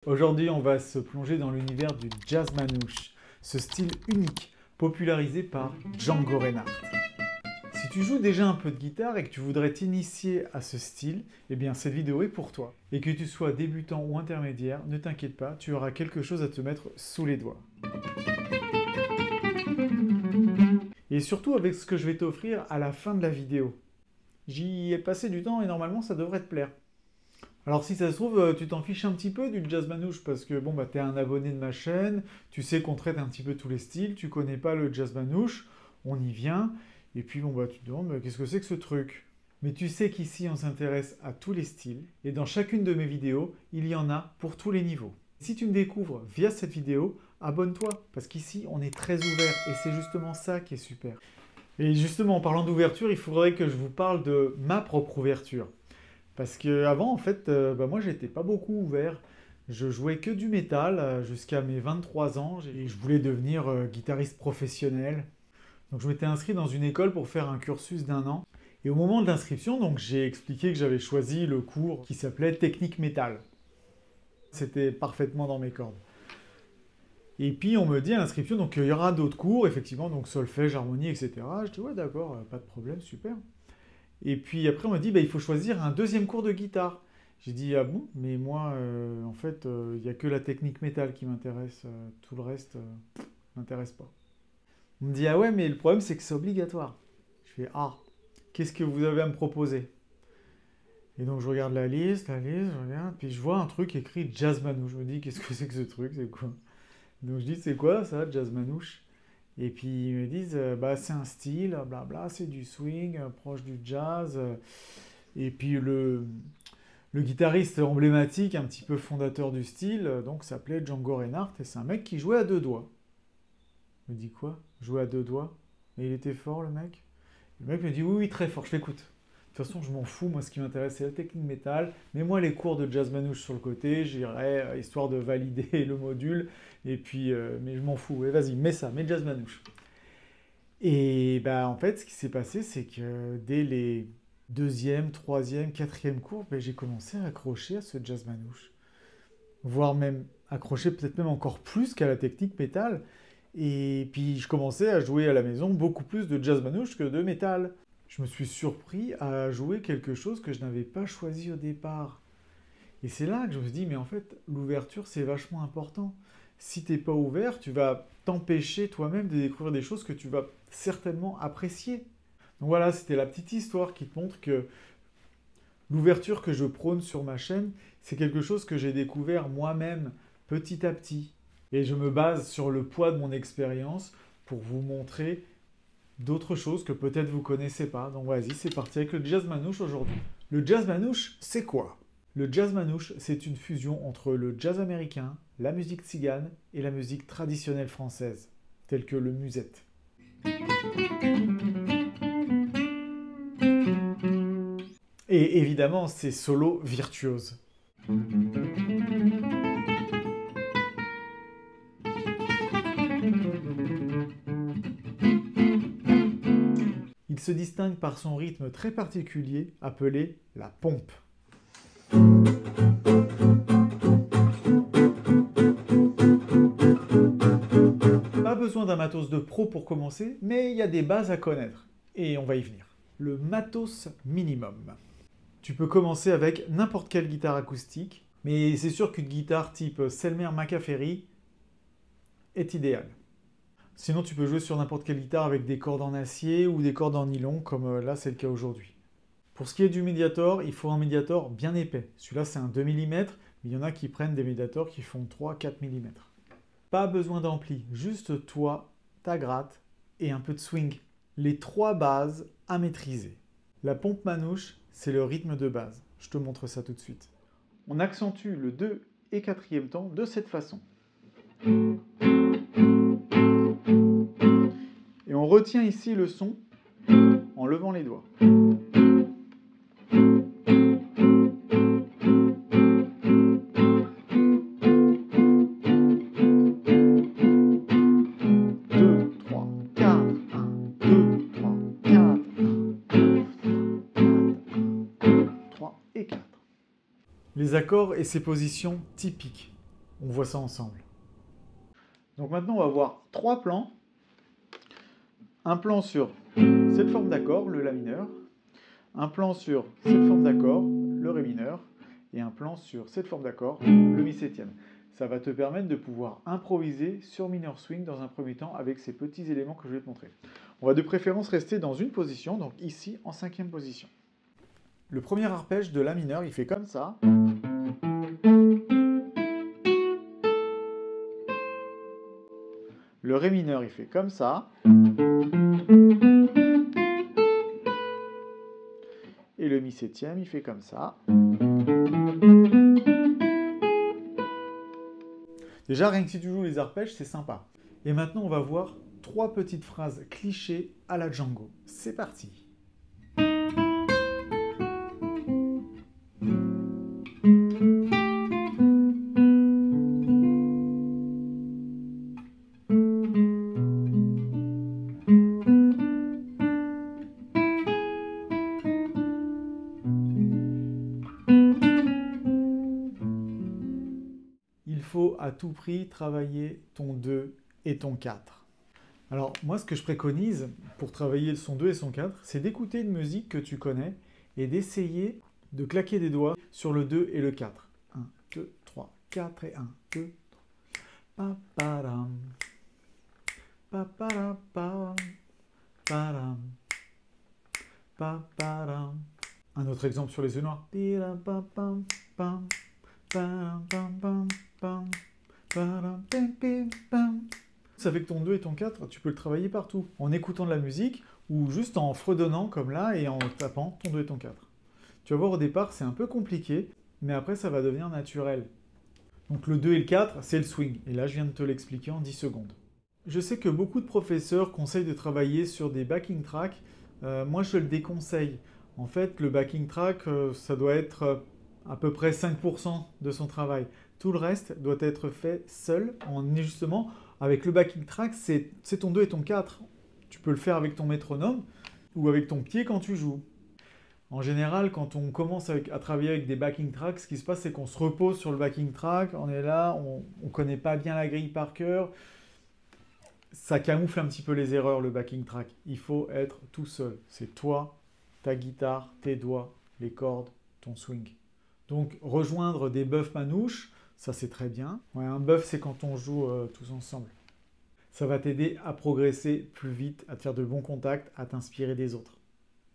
Aujourd'hui, on va se plonger dans l'univers du jazz manouche, ce style unique, popularisé par Django Reinhardt. Si tu joues déjà un peu de guitare et que tu voudrais t'initier à ce style, eh bien cette vidéo est pour toi. Et que tu sois débutant ou intermédiaire, ne t'inquiète pas, tu auras quelque chose à te mettre sous les doigts. Et surtout avec ce que je vais t'offrir à la fin de la vidéo. J'y ai passé du temps et normalement ça devrait te plaire. Alors si ça se trouve, tu t'en fiches un petit peu du jazz manouche parce que bon bah t'es un abonné de ma chaîne, tu sais qu'on traite un petit peu tous les styles, tu connais pas le jazz manouche, on y vient, et puis bon bah tu te demandes qu'est-ce que c'est que ce truc? Mais tu sais qu'ici on s'intéresse à tous les styles, et dans chacune de mes vidéos, il y en a pour tous les niveaux. Si tu me découvres via cette vidéo, abonne-toi, parce qu'ici on est très ouvert, et c'est justement ça qui est super. Et justement en parlant d'ouverture, il faudrait que je vous parle de ma propre ouverture. Parce qu'avant, en fait, moi, j'étais pas beaucoup ouvert. Je jouais que du métal jusqu'à mes 23 ans et je voulais devenir guitariste professionnel. Donc, je m'étais inscrit dans une école pour faire un cursus d'1 an. Et au moment de l'inscription, donc, j'ai expliqué que j'avais choisi le cours qui s'appelait Technique Métal. C'était parfaitement dans mes cordes. Et puis, on me dit à l'inscription, donc, il y aura d'autres cours, effectivement, donc solfège, harmonie, etc. Je dis, ouais, d'accord, pas de problème, super. Et puis après, on m'a dit, il faut choisir un deuxième cours de guitare. J'ai dit, ah bon? Mais moi, en fait, il n'y a que la technique métal qui m'intéresse. Tout le reste m'intéresse pas. On me dit, ah ouais, mais le problème, c'est que c'est obligatoire. Je fais, ah, qu'est-ce que vous avez à me proposer? Et donc, je regarde la liste, je regarde, puis je vois un truc écrit jazz manouche. Je me dis, qu'est-ce que c'est que ce truc? C'est quoi? Donc, je dis, c'est quoi ça, jazz manouche? Et puis ils me disent, c'est un style, blabla, c'est du swing, proche du jazz. Et puis le guitariste emblématique, un petit peu fondateur du style, donc s'appelait Django Reinhardt, et c'est un mec qui jouait à 2 doigts. Je me dis quoi? Jouer à 2 doigts? Et il était fort le mec? Le mec me dit, oui, oui, très fort, je l'écoute. De toute façon, je m'en fous, moi ce qui m'intéresse c'est la technique métal, mais moi les cours de jazz manouche sur le côté, j'irai histoire de valider le module, et puis, mais je m'en fous, et vas-y, mets ça, mets jazz manouche. Et en fait, ce qui s'est passé, c'est que dès les 2e, 3e, 4e cours, j'ai commencé à accrocher à ce jazz manouche, voire même accrocher peut-être même encore plus qu'à la technique métal. Et puis je commençais à jouer à la maison beaucoup plus de jazz manouche que de métal. Je me suis surpris à jouer quelque chose que je n'avais pas choisi au départ. Et c'est là que je me suis dit, mais en fait, l'ouverture, c'est vachement important. Si tu n'es pas ouvert, tu vas t'empêcher toi-même de découvrir des choses que tu vas certainement apprécier. Donc voilà, c'était la petite histoire qui te montre que l'ouverture que je prône sur ma chaîne, c'est quelque chose que j'ai découvert moi-même petit à petit. Et je me base sur le poids de mon expérience pour vous montrer d'autres choses que peut-être vous ne connaissez pas. Donc vas-y, c'est parti avec le jazz manouche aujourd'hui. Le jazz manouche, c'est quoi? Le jazz manouche, c'est une fusion entre le jazz américain, la musique tzigane et la musique traditionnelle française, telle que le musette. Et évidemment, c'est solo virtuose. Il se distingue par son rythme très particulier, appelé la pompe. Pas besoin d'un matos de pro pour commencer, mais il y a des bases à connaître. Et on va y venir. Le matos minimum. Tu peux commencer avec n'importe quelle guitare acoustique, mais c'est sûr qu'une guitare type Selmer Macaferri est idéale. Sinon, tu peux jouer sur n'importe quelle guitare avec des cordes en acier ou des cordes en nylon, comme là, c'est le cas aujourd'hui. Pour ce qui est du médiator, il faut un médiator bien épais. Celui-là, c'est un 2 mm, mais il y en a qui prennent des médiators qui font 3-4 mm. Pas besoin d'ampli, juste toi, ta gratte et un peu de swing. Les 3 bases à maîtriser. La pompe manouche, c'est le rythme de base. Je te montre ça tout de suite. On accentue le 2 et 4e temps de cette façon. Et on retient ici le son en levant les doigts. 2, 3, 4, 1, 2, 3, 4, 1, 2, 3 et 4. Les accords et ses positions typiques. On voit ça ensemble. Donc maintenant, on va voir 3 plans. Un plan sur cette forme d'accord, le La mineur. Un plan sur cette forme d'accord, le Ré mineur. Et un plan sur cette forme d'accord, le Mi septième. Ça va te permettre de pouvoir improviser sur mineur swing dans un premier temps avec ces petits éléments que je vais te montrer. On va de préférence rester dans une position, donc ici en 5e position. Le premier arpège de La mineur, il fait comme ça. Le Ré mineur, il fait comme ça. Et le Mi septième, il fait comme ça. Déjà, rien que si tu joues les arpèges, c'est sympa. Et maintenant, on va voir 3 petites phrases clichés à la Django. C'est parti. Il faut à tout prix travailler ton 2 et ton 4. Alors moi ce que je préconise pour travailler son 2 et son 4, c'est d'écouter une musique que tu connais et d'essayer de claquer des doigts sur le 2 et le 4. 1, 2, 3, 4 et 1, 2, 3. Paparam, paparapam, param, paparam. Un autre exemple sur les œufs noirs. Ça fait que ton 2 et ton 4, tu peux le travailler partout, en écoutant de la musique ou juste en fredonnant comme là et en tapant ton 2 et ton 4. Tu vas voir au départ, c'est un peu compliqué, mais après ça va devenir naturel. Donc le 2 et le 4, c'est le swing. Et là, je viens de te l'expliquer en 10 secondes. Je sais que beaucoup de professeurs conseillent de travailler sur des backing tracks. Moi, je le déconseille. En fait, le backing track, ça doit être à peu près 5% de son travail. Tout le reste doit être fait seul, justement, avec le backing track, c'est ton 2 et ton 4. Tu peux le faire avec ton métronome ou avec ton pied quand tu joues. En général, quand on commence à travailler avec des backing tracks, ce qui se passe, c'est qu'on se repose sur le backing track, on est là, on ne connaît pas bien la grille par cœur. Ça camoufle un petit peu les erreurs, le backing track. Il faut être tout seul. C'est toi, ta guitare, tes doigts, les cordes, ton swing. Donc, rejoindre des buffs manouches, ça c'est très bien. Ouais, un buff, c'est quand on joue tous ensemble. Ça va t'aider à progresser plus vite, à te faire de bons contacts, à t'inspirer des autres.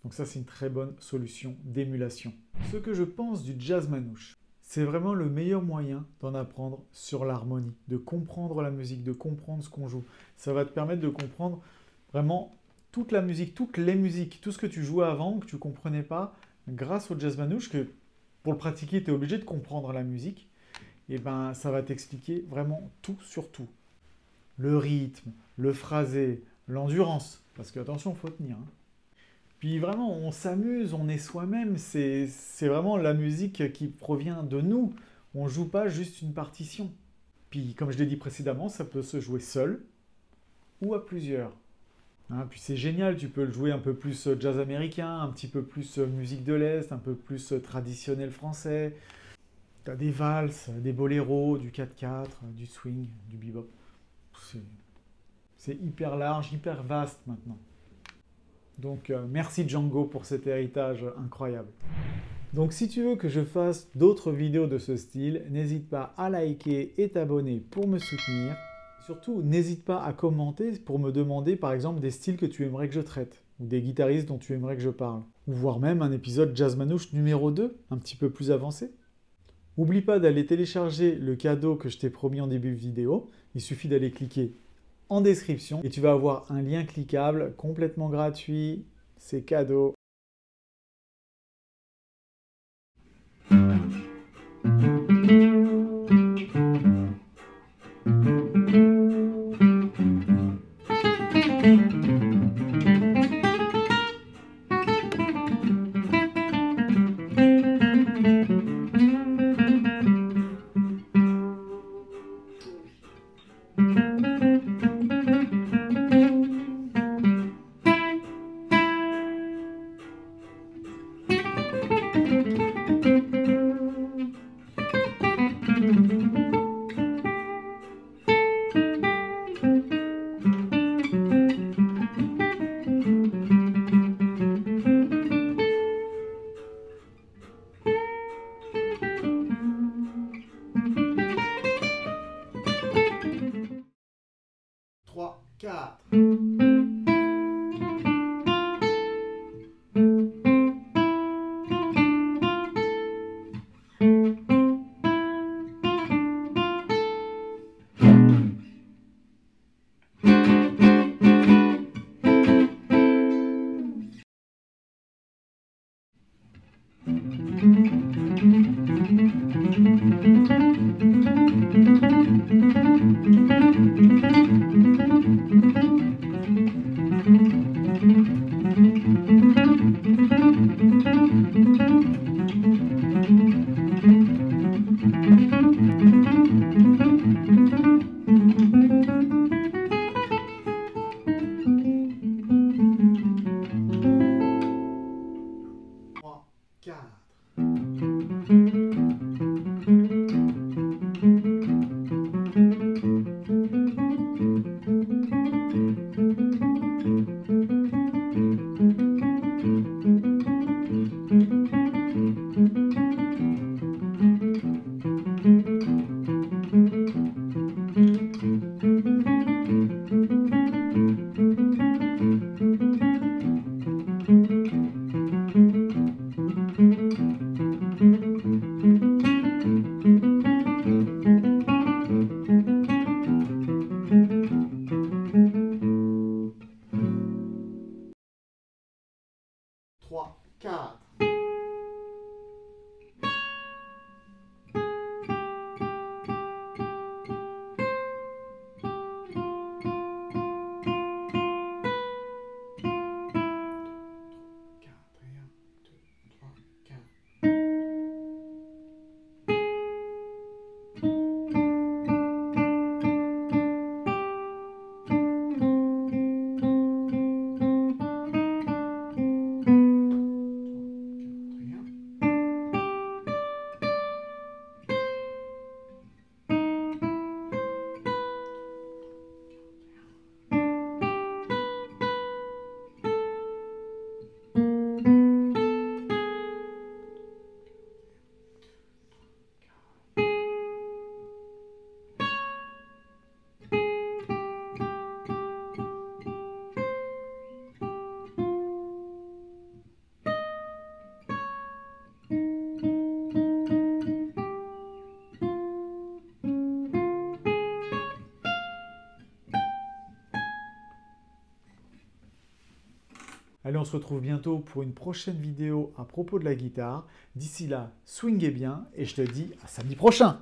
Donc ça, c'est une très bonne solution d'émulation. Ce que je pense du jazz manouche, c'est vraiment le meilleur moyen d'en apprendre sur l'harmonie, de comprendre la musique, de comprendre ce qu'on joue. Ça va te permettre de comprendre vraiment toute la musique, toutes les musiques, tout ce que tu jouais avant, que tu ne comprenais pas, grâce au jazz manouche, que pour le pratiquer, tu es obligé de comprendre la musique, et ben ça va t'expliquer vraiment tout sur tout. Le rythme, le phrasé, l'endurance, parce que attention, il faut tenir. Puis vraiment, on s'amuse, on est soi-même, c'est vraiment la musique qui provient de nous. On ne joue pas juste une partition. Puis comme je l'ai dit précédemment, ça peut se jouer seul ou à plusieurs. Puis c'est génial, tu peux le jouer un peu plus jazz américain, un petit peu plus musique de l'Est, un peu plus traditionnel français. Tu as des valses, des boléros, du 4/4, du swing, du bebop. C'est hyper large, hyper vaste maintenant. Donc merci Django pour cet héritage incroyable. Donc si tu veux que je fasse d'autres vidéos de ce style, n'hésite pas à liker et t'abonner pour me soutenir. Surtout, n'hésite pas à commenter pour me demander par exemple des styles que tu aimerais que je traite, ou des guitaristes dont tu aimerais que je parle, ou voire même un épisode Jazz Manouche numéro 2, un petit peu plus avancé. N'oublie pas d'aller télécharger le cadeau que je t'ai promis en début de vidéo, il suffit d'aller cliquer en description et tu vas avoir un lien cliquable complètement gratuit, c'est cadeau. 4. Trois, quatre. Allez, on se retrouve bientôt pour une prochaine vidéo à propos de la guitare. D'ici là, swingez bien et je te dis à samedi prochain.